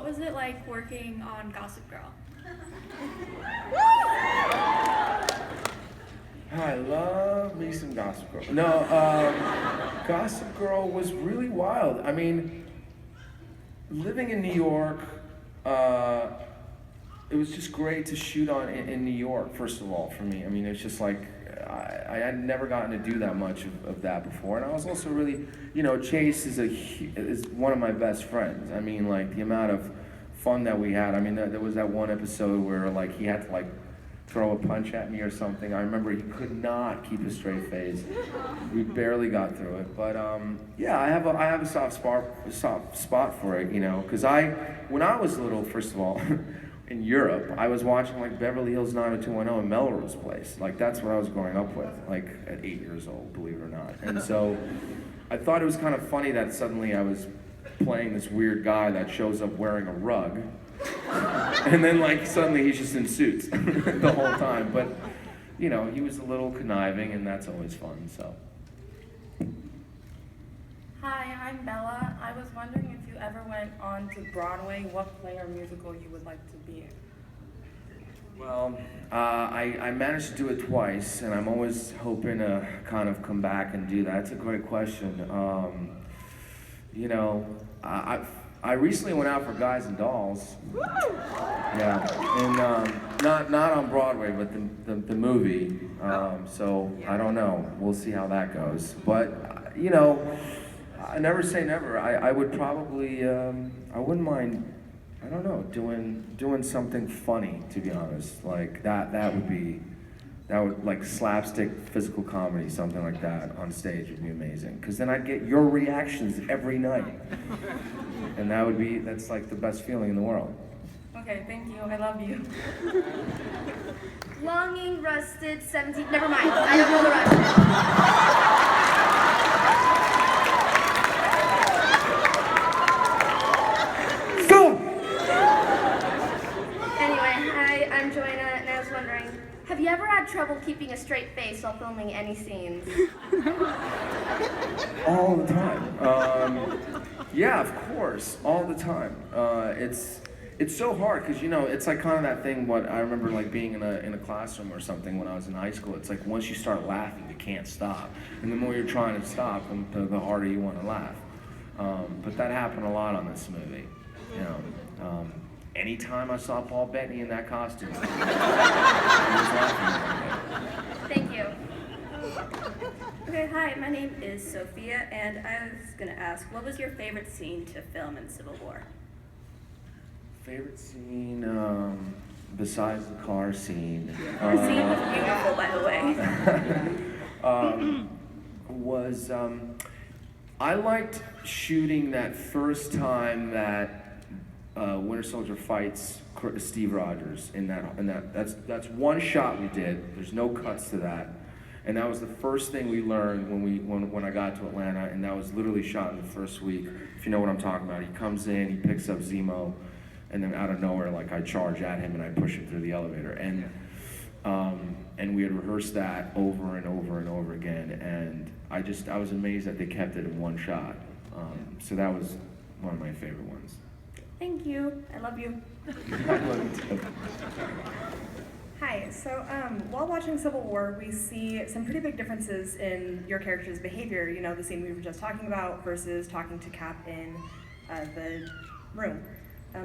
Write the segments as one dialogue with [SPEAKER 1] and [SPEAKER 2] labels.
[SPEAKER 1] what was it like working on Gossip Girl?
[SPEAKER 2] I love me some Gossip Girl. No, Gossip Girl was really wild. I mean, living in New York, it was just great to shoot on in New York, first of all, for me. I mean, it's just like, I had never gotten to do that much of that before. And I was also really, Chase is one of my best friends. I mean, like, the amount of fun that we had. I mean, there was that one episode where, like, he had to, like, throw a punch at me or something. I remember he could not keep a straight face. We barely got through it. But yeah, I have a soft spot for it, because when I was little, first of all, in Europe, I was watching like Beverly Hills 90210 and Melrose Place. Like that's what I was growing up with, like at 8 years old, believe it or not. And so I thought it was kind of funny that suddenly I was playing this weird guy that shows up wearing a rug. And then like suddenly he's just in suits the whole time. But he was a little conniving and that's always fun, so.
[SPEAKER 3] Hi, I'm Bella. I was wondering if you ever went on to Broadway, what play or musical you would like to be in?
[SPEAKER 2] Well, I managed to do it twice, and I'm always hoping to kind of come back and do that. That's a great question. I recently went out for Guys and Dolls. Woo! Yeah, and not on Broadway, but the movie. So I don't know. We'll see how that goes. But I never say never. I would probably, I wouldn't mind, I don't know, doing something funny, to be honest. Like, that would, like, slapstick physical comedy, something like that on stage would be amazing. Because then I'd get your reactions every night. And that's like the best feeling in the world.
[SPEAKER 3] Okay, thank you. I love you.
[SPEAKER 4] Longing, rusted, 17, never mind. I don't know the rest. I'm Joanna, and I was wondering, have you ever had trouble keeping a straight face while filming any scenes?
[SPEAKER 2] All the time. Yeah, of course, all the time. It's so hard because it's like kind of that thing. What I remember like being in a classroom or something when I was in high school. It's like once you start laughing, you can't stop, and the more you're trying to stop, the harder you want to laugh. But that happened a lot on this movie. Anytime I saw Paul Bettany in that costume, I was laughing.
[SPEAKER 4] Thank you.
[SPEAKER 1] Okay, hi, my name is Sophia, and I was going to ask, what was your favorite scene to film in Civil War?
[SPEAKER 2] Favorite scene, besides the car scene.
[SPEAKER 1] The scene was beautiful, by the way.
[SPEAKER 2] I liked shooting that first time that Winter Soldier fights Steve Rogers that's one shot we did. There's no cuts to that, and that was the first thing we learned when I got to Atlanta, and that was literally shot in the first week. If you know what I'm talking about, he comes in, he picks up Zemo, and then out of nowhere, like I charge at him and I push him through the elevator, and we had rehearsed that over and over and over again, and I was amazed that they kept it in one shot. So that was one of my favorite ones.
[SPEAKER 1] Thank you. I love you.
[SPEAKER 2] I love you too.
[SPEAKER 5] Hi, so while watching Civil War, we see some pretty big differences in your character's behavior. The scene we were just talking about versus talking to Cap in the room.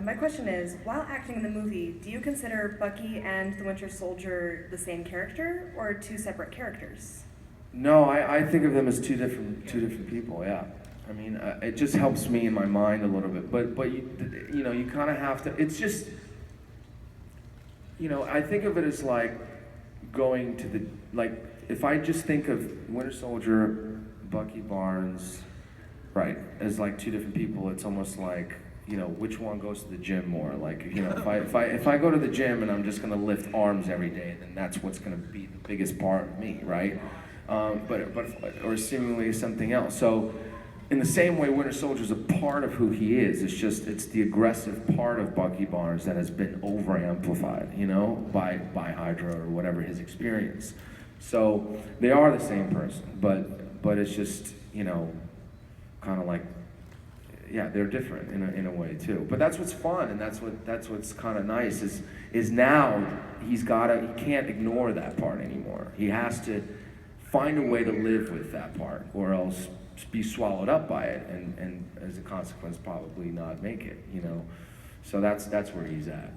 [SPEAKER 5] My question is, while acting in the movie, do you consider Bucky and the Winter Soldier the same character or two separate characters?
[SPEAKER 2] No, I think of them as two different people. Yeah. I mean, it just helps me in my mind a little bit, but you kind of have to. It's just, I think of it as like going to if I just think of Winter Soldier, Bucky Barnes, right, as like two different people, it's almost like which one goes to the gym more. Like if I go to the gym and I'm just gonna lift arms every day, then that's what's gonna be the biggest part of me, right? Or seemingly something else. So. In the same way, Winter Soldier is a part of who he is. It's the aggressive part of Bucky Barnes that has been over-amplified, by Hydra or whatever his experience. So they are the same person, but it's just, kind of like, yeah, they're different in a way too. But that's what's fun, and that's what's kind of nice is now he can't ignore that part anymore. He has to find a way to live with that part, or else be swallowed up by it, and as a consequence, probably not make it. So that's where he's at.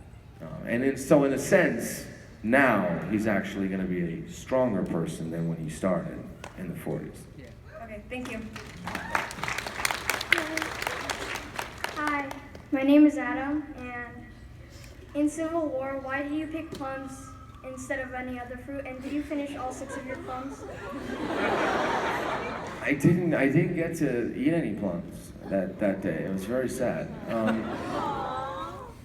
[SPEAKER 2] So in a sense, now he's actually going to be a stronger person than when he started in the 40s.
[SPEAKER 5] Okay, thank you.
[SPEAKER 4] Hi, my name is Adam, and in Civil War, why did you pick plums instead of any other fruit? And did you finish all 6 of your plums?
[SPEAKER 2] I didn't get to eat any plums that day. It was very sad.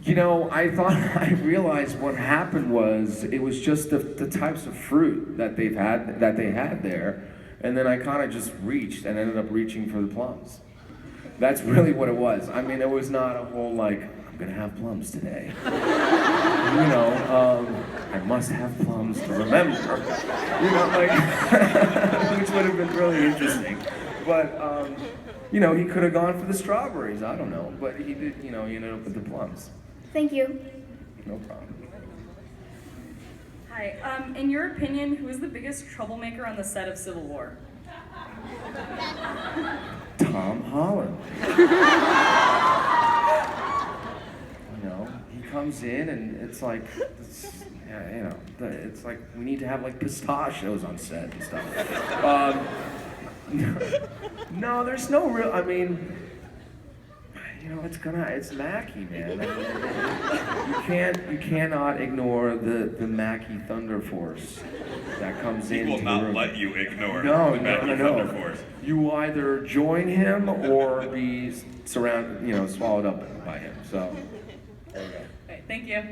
[SPEAKER 2] I realized what happened was it was just the types of fruit that they had there, and then I kind of just reached and ended up reaching for the plums. That's really what it was. I mean, it was not a whole I'm gonna have plums today. I must have plums to remember. Which would have been really interesting. But he could have gone for the strawberries. I don't know, but he did. He ended up with the plums.
[SPEAKER 4] Thank you.
[SPEAKER 2] No problem.
[SPEAKER 6] Hi. In your opinion, who is the biggest troublemaker on the set of Civil War?
[SPEAKER 2] Tom Holland. He comes in and it's like, it's like we need to have pistachios on set and stuff. No, there's no real. I mean, it's Mackie, man. I mean, you cannot ignore the Mackie Thunder Force that comes in.
[SPEAKER 7] He will not let you ignore
[SPEAKER 2] the
[SPEAKER 7] Mackie Thunder Force.
[SPEAKER 2] You will either join him or be swallowed up by him. So, there you go.
[SPEAKER 6] Okay, thank you.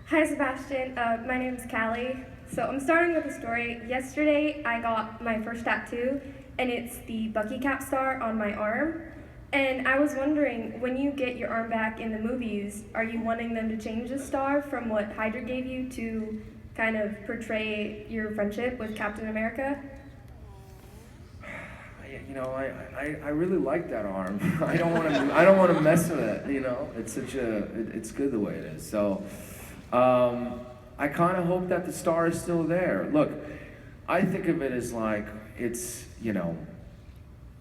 [SPEAKER 4] Hi, Sebastian. My name is Callie. So I'm starting with a story. Yesterday, I got my first tattoo, and it's the Bucky Cap star on my arm. And I was wondering, when you get your arm back in the movies, are you wanting them to change the star from what Hydra gave you to kind of portray your friendship with Captain America?
[SPEAKER 2] I really like that arm. I don't want to mess with it. It's good the way it is. So, I kind of hope that the star is still there. Look, I think of it as it's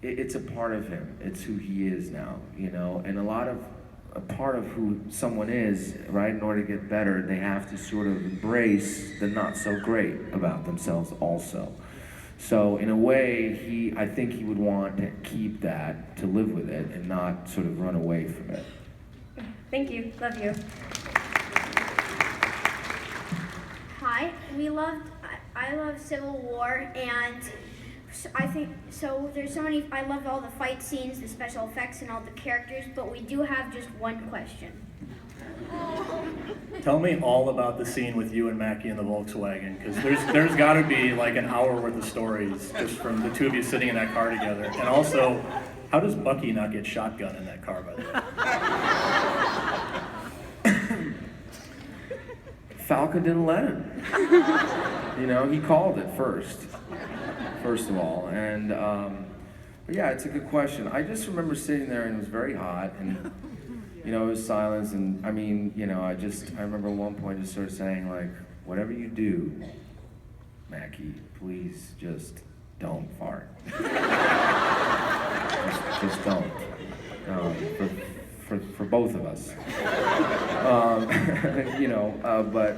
[SPEAKER 2] it's a part of him. It's who he is now, and a part of who someone is, right? In order to get better, they have to sort of embrace the not so great about themselves also. So in a way, I think he would want to keep that, to live with it, and not sort of run away from it.
[SPEAKER 4] Thank you. Love you.
[SPEAKER 8] Hi, I love Civil War, and I think, so there's so many, I love all the fight scenes, the special effects, and all the characters, but we do have just one question.
[SPEAKER 9] Tell me all about the scene with you and Mackie in the Volkswagen, because there's got to be an hour worth of stories just from the two of you sitting in that car together. And also, how does Bucky not get shotgun in that car, by the way?
[SPEAKER 2] Falcon didn't let him. He called it first of all. And but yeah, it's a good question. I just remember sitting there and it was very hot, and it was silence, and I remember at one point just sort of saying whatever you do, Mackie, please just don't fart. just don't. For both of us. But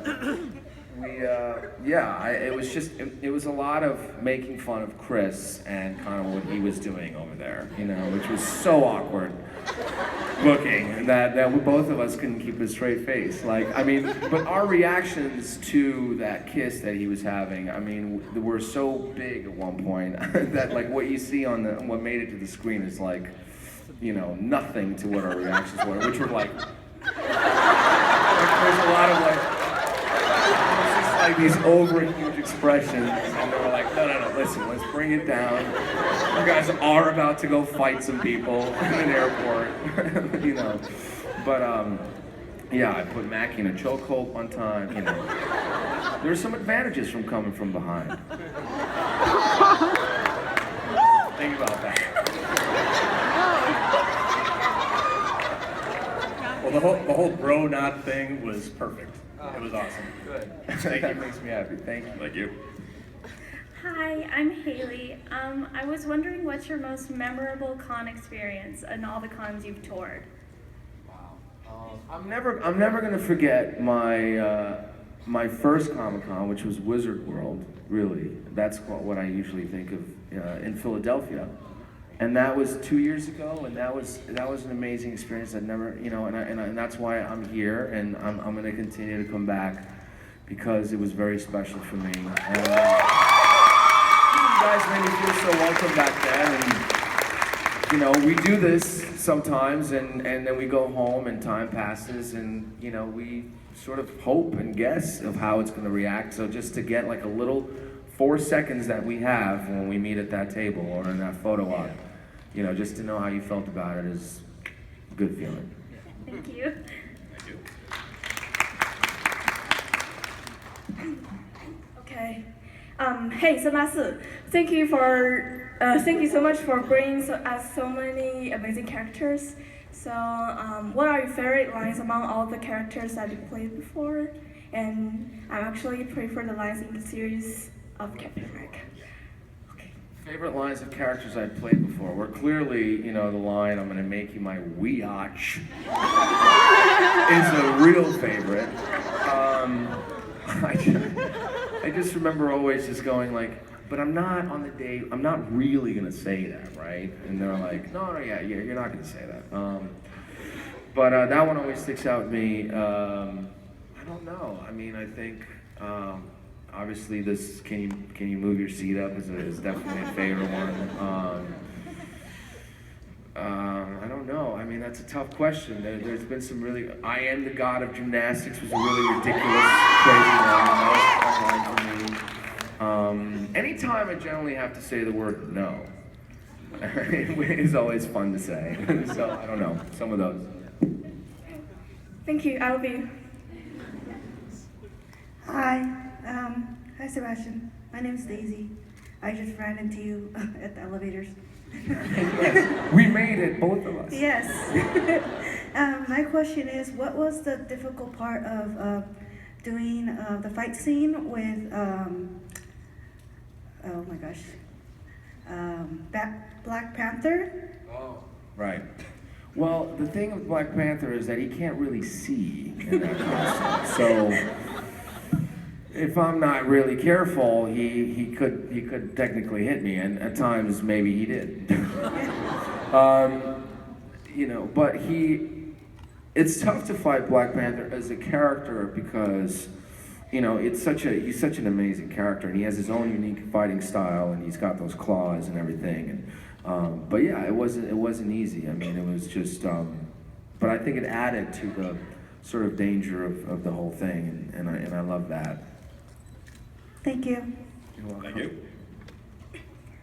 [SPEAKER 2] it was a lot of making fun of Chris and kind of what he was doing over there, which was so awkward looking that both of us couldn't keep a straight face. But our reactions to that kiss that he was having, were so big at one point that what you see on what made it to the screen is nothing to what our reactions were, which were there's a lot of these over huge expressions, and they were no, listen, let's bring it down. You guys are about to go fight some people in an airport, But I put Mackie in a chokehold one time, There's some advantages from coming from behind. Think about that.
[SPEAKER 9] whole bro knot thing was perfect. It was awesome.
[SPEAKER 2] Good.
[SPEAKER 9] Thank
[SPEAKER 2] That
[SPEAKER 9] you.
[SPEAKER 2] makes me happy. Thank you.
[SPEAKER 7] Thank you.
[SPEAKER 6] Hi, I'm Haley. I was wondering what's your most memorable con experience in all the cons you've toured?
[SPEAKER 2] I'm never gonna forget my first Comic-Con, which was Wizard World. Really, that's what I usually think of in Philadelphia, and that was 2 years ago, and that was an amazing experience. I'd never, you know, and that's why I'm here, and I'm gonna continue to come back because it was very special for me. And, you guys made me feel so welcome back then, and you know, we do this sometimes, and then we go home, and time passes, and you know, we sort of hope and guess of how it's going to react. So just to get like a little 4 seconds that we have when we meet at that table or in that photo op, you know, just to know how you felt about it is a good feeling.
[SPEAKER 6] Thank you.
[SPEAKER 7] Thank you.
[SPEAKER 5] Okay. Hey, Sebastian. Thank you so much for bringing us so many amazing characters. So, what are your favorite lines among all the characters that you played before? And I actually prefer the lines in the series of Captain America. Okay.
[SPEAKER 2] Favorite lines of characters I've played before were clearly, you know, the line "I'm going to make you my weotch" is a real favorite. I just remember always just going like, but I'm not on the date, I'm not really gonna say that, right? And they're like, no, yeah, you're not gonna say that. But that one always sticks out with me. I don't know, I mean, I think, obviously this, can you move your seat up is definitely a favorite one. I don't know, I mean, that's a tough question. There's been some really, I am the god of gymnastics was a really ridiculous, crazy line. That was a fun line for me. Anytime I generally have to say the word no, it's always fun to say. So, I don't know, some of those.
[SPEAKER 5] Thank you, Albie.
[SPEAKER 10] Hi Sebastian. My name's Daisy. I just ran into you at the elevators.
[SPEAKER 2] Yes, we made it, both of us.
[SPEAKER 10] Yes. My question is, what was the difficult part of doing the fight scene with, oh my gosh, Black Panther?
[SPEAKER 2] Oh, right. Well, the thing with Black Panther is that he can't really see in that costume. So if I'm not really careful, he could technically hit me, and at times maybe he did. You know, but it's tough to fight Black Panther as a character because, you know, he's such an amazing character, and he has his own unique fighting style, and he's got those claws and everything. And but yeah, it wasn't easy. I mean, it was just. But I think it added to the sort of danger of the whole thing, and I love that.
[SPEAKER 10] Thank you.
[SPEAKER 2] You're welcome.
[SPEAKER 7] Thank you.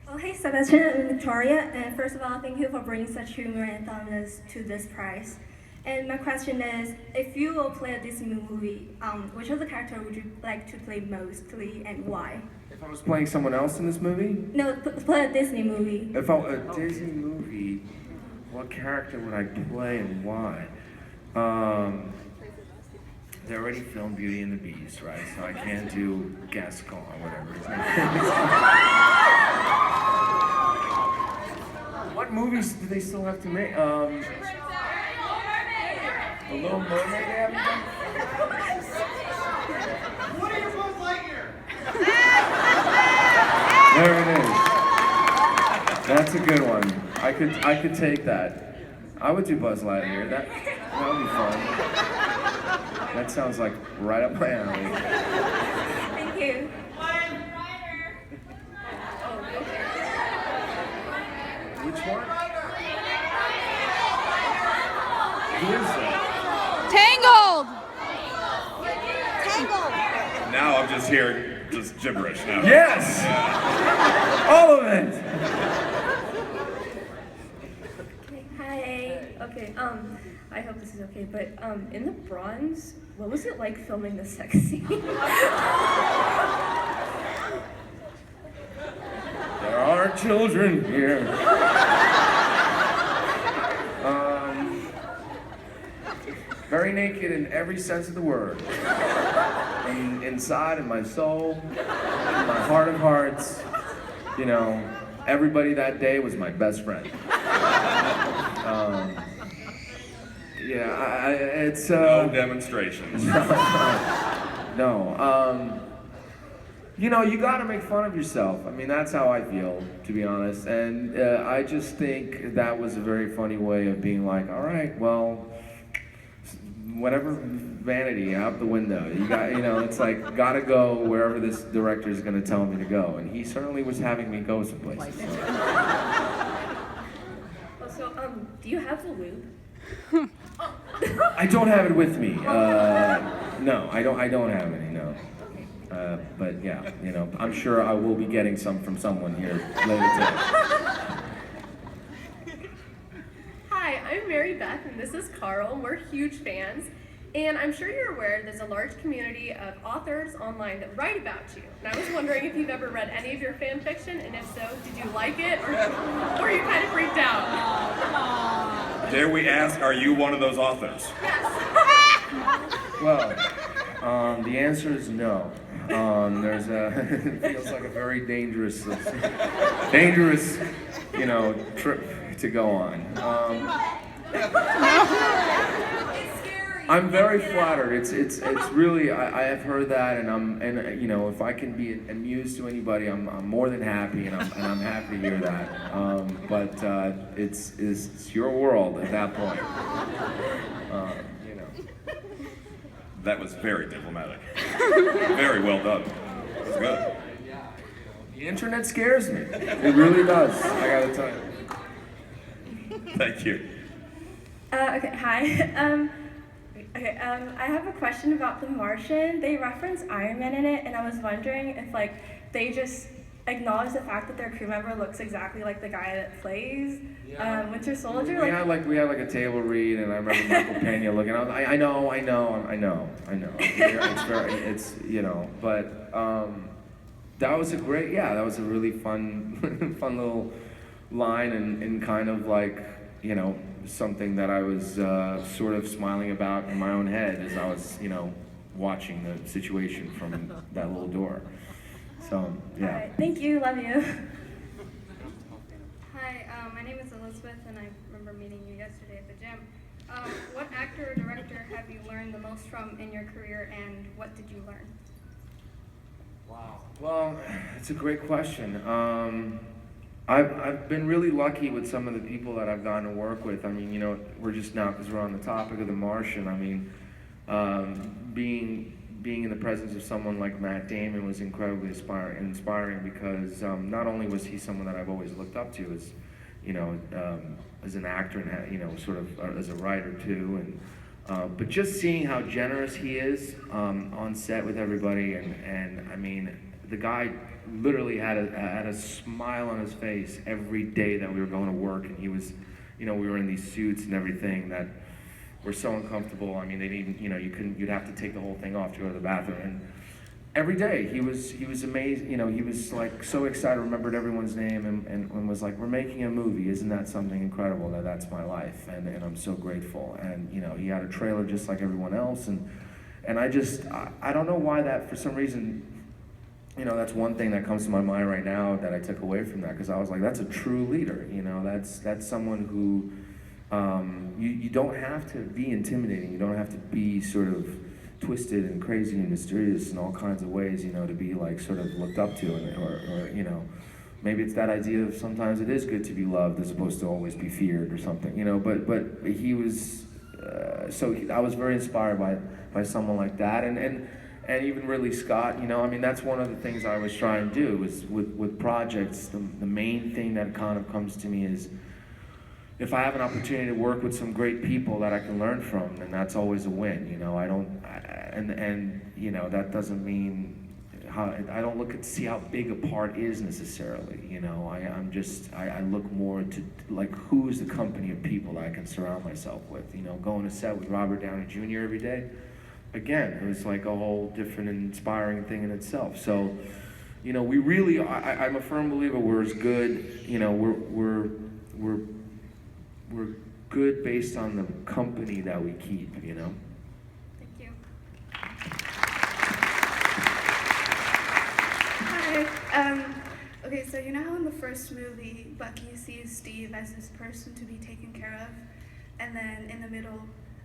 [SPEAKER 4] Well, hey Sebastian and Victoria, and first of all, thank you for bringing such humor and thumbness to this prize. And my question is, if you will play a Disney movie, which other character would you like to play mostly and why?
[SPEAKER 2] If I was playing someone else in this movie?
[SPEAKER 4] No, play a Disney movie.
[SPEAKER 2] If I a Disney movie, what character would I play and why? They already filmed Beauty and the Beast, right? So I can't do Gascon or whatever his name is. What movies do they still have to make? The Little Mermaid they haven't done?
[SPEAKER 11] What are your Buzz Lightyear?
[SPEAKER 2] There it is. That's a good one. I could take that. I would do Buzz Lightyear. That would be fun. That sounds like right up my alley.
[SPEAKER 4] Thank you.
[SPEAKER 2] Which one? Who is that?
[SPEAKER 12] Tangled! Tangled!
[SPEAKER 7] Now I'm just hearing just gibberish now.
[SPEAKER 2] Yes! All of it!
[SPEAKER 1] Hi. Okay, I hope this is okay, but in the bronze, what was it like filming the sex scene?
[SPEAKER 2] There are children here. Very naked in every sense of the word. Inside, in my soul, in my heart of hearts, you know, everybody that day was my best friend. It's...
[SPEAKER 7] No demonstrations.
[SPEAKER 2] No. You know, you gotta make fun of yourself. I mean, that's how I feel, to be honest. And I just think that was a very funny way of being like, all right, well, whatever, vanity out the window. You got, you know, it's like, gotta go wherever this director is gonna tell me to go. And he certainly was having me go some places.
[SPEAKER 1] Also, do you have the lube?
[SPEAKER 2] I don't have it with me. No, I don't have any, no. But yeah, you know, I'm sure I will be getting some from someone here later today.
[SPEAKER 13] Hi, I'm Mary Beth, and this is Carl. We're huge fans, and I'm sure you're aware there's a large community of authors online that write about you. And I was wondering if you've ever read any of your fan fiction, and if so, did you like it, or are you kind of freaked out?
[SPEAKER 7] Dare we ask, are you one of those authors?
[SPEAKER 13] Yes.
[SPEAKER 2] Well, the answer is no. There's it feels like a very dangerous, you know, trip to go on. I'm very flattered. It's really, I have heard that, and you know, if I can be amused to anybody, I'm more than happy, and I'm happy to hear that. But it's your world at that point. You know.
[SPEAKER 7] That was very diplomatic. Very well done. That was good.
[SPEAKER 2] The internet scares me. It really does. I gotta tell you.
[SPEAKER 7] Thank you.
[SPEAKER 4] Okay, hi. I have a question about The Martian. They reference Iron Man in it, and I was wondering if, like, they just acknowledge the fact that their crew member looks exactly like the guy that plays Winter Soldier.
[SPEAKER 2] We had like a table read, and I remember Michael Pena looking. I know. It's you know, but that was a great, that was a really fun little line, and kind of like, you know, something that I was sort of smiling about in my own head as I was, you know, watching the situation from that little door. So, yeah.
[SPEAKER 4] All right, thank you, love you.
[SPEAKER 14] Hi, my name is Elizabeth, and I remember meeting you yesterday at the gym. What actor or director have you learned the most from in your career, and what did you learn?
[SPEAKER 2] Wow. Well, it's a great question. I've been really lucky with some of the people that I've gotten to work with. I mean, you know, we're just now, because we're on the topic of The Martian, I mean, being in the presence of someone like Matt Damon was incredibly inspiring because not only was he someone that I've always looked up to as, you know, as an actor and, you know, sort of as a writer too, and but just seeing how generous he is on set with everybody, and I mean, the guy literally had a smile on his face every day that we were going to work, and he was, you know, we were in these suits and everything that were so uncomfortable. I mean, they didn't, you know, you'd have to take the whole thing off to go to the bathroom. And every day he was amazed, you know, he was like so excited, remembered everyone's name, and was like, we're making a movie, isn't that something incredible? That's my life, and I'm so grateful. And, you know, he had a trailer just like everyone else, and I don't know why that, for some reason, you know, that's one thing that comes to my mind right now that I took away from that, because I was like, that's a true leader, you know, that's someone who, you don't have to be intimidating, you don't have to be sort of twisted and crazy and mysterious in all kinds of ways, you know, to be like sort of looked up to, or you know, maybe it's that idea of sometimes it is good to be loved as opposed to always be feared or something, you know, but he was, I was very inspired by someone like that, and even Ridley Scott, you know, I mean, that's one of the things I was trying to do is with projects, the main thing that kind of comes to me is, if I have an opportunity to work with some great people that I can learn from, then that's always a win, you know. And you know, that doesn't mean I don't look at see how big a part is necessarily, you know. I look more to like who's the company of people that I can surround myself with, you know. Going to set with Robert Downey Jr. every day, again, it was like a whole different inspiring thing in itself. So, you know, we really, I'm a firm believer we're as good, you know, we're good based on the company that we keep, you know?
[SPEAKER 14] Thank you.
[SPEAKER 15] Hi. Okay, so you know how in the first movie, Bucky sees Steve as this person to be taken care of, and then in the middle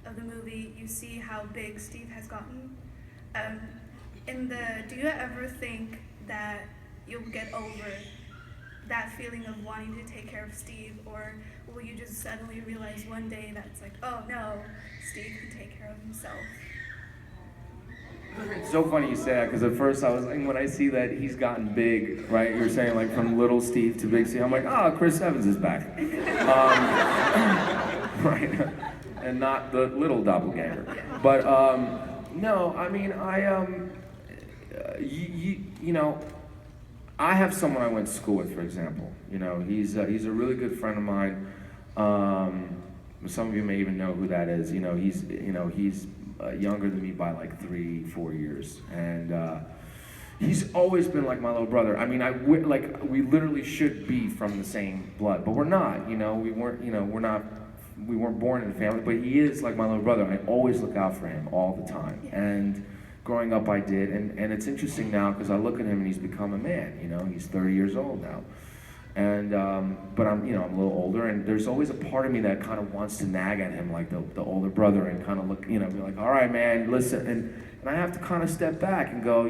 [SPEAKER 15] of the movie, you see how big Steve has gotten? Do you ever think that you'll get over that feeling of wanting to take care of Steve, or will you just suddenly realize one day that it's like, oh no, Steve can take care of himself?
[SPEAKER 2] It's so funny you say that, because at first I was like, when I see that he's gotten big, right? You're saying like from little Steve to big Steve, I'm like, oh, Chris Evans is back. Right, and not the little doppelganger. But no, I mean, you know, I have someone I went to school with, for example. You know, he's a really good friend of mine. Some of you may even know who that is. You know, he's younger than me by like 3-4 years, and he's always been like my little brother. I mean, we literally should be from the same blood, but we're not. You know, we weren't. You know, we weren't born in a family, but he is like my little brother. I always look out for him all the time, and growing up I did, and it's interesting now because I look at him and he's become a man. You know, he's 30 years old now. And but I'm a little older, and there's always a part of me that kind of wants to nag at him like the older brother, and kind of look, be like, all right, man, listen, and I have to kind of step back and go,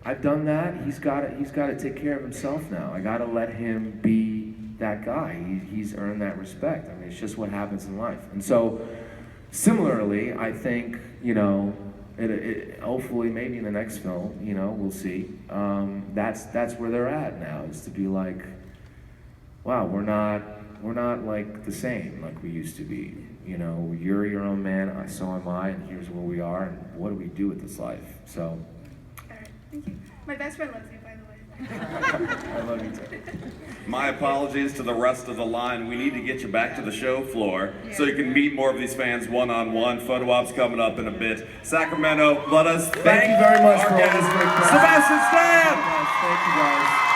[SPEAKER 2] I've done that. He's got to take care of himself now. I got to let him be that guy. He's earned that respect. I mean, it's just what happens in life. And so, similarly, I think hopefully, maybe in the next film, we'll see. That's where they're at now, is to be like, wow, we're not like the same like we used to be. You're your own man, so am I, and here's where we are, and what do we do with this life? So.
[SPEAKER 15] All right, thank you. My best friend loves you, by the way.
[SPEAKER 2] I love you too.
[SPEAKER 7] My apologies to the rest of the line. We need to get you back to the show floor so you can meet more of these fans one-on-one. Photo ops coming up in a bit. Sacramento, let us
[SPEAKER 2] thank you very much for all this great
[SPEAKER 7] Sebastian Stan!
[SPEAKER 2] Thank you guys.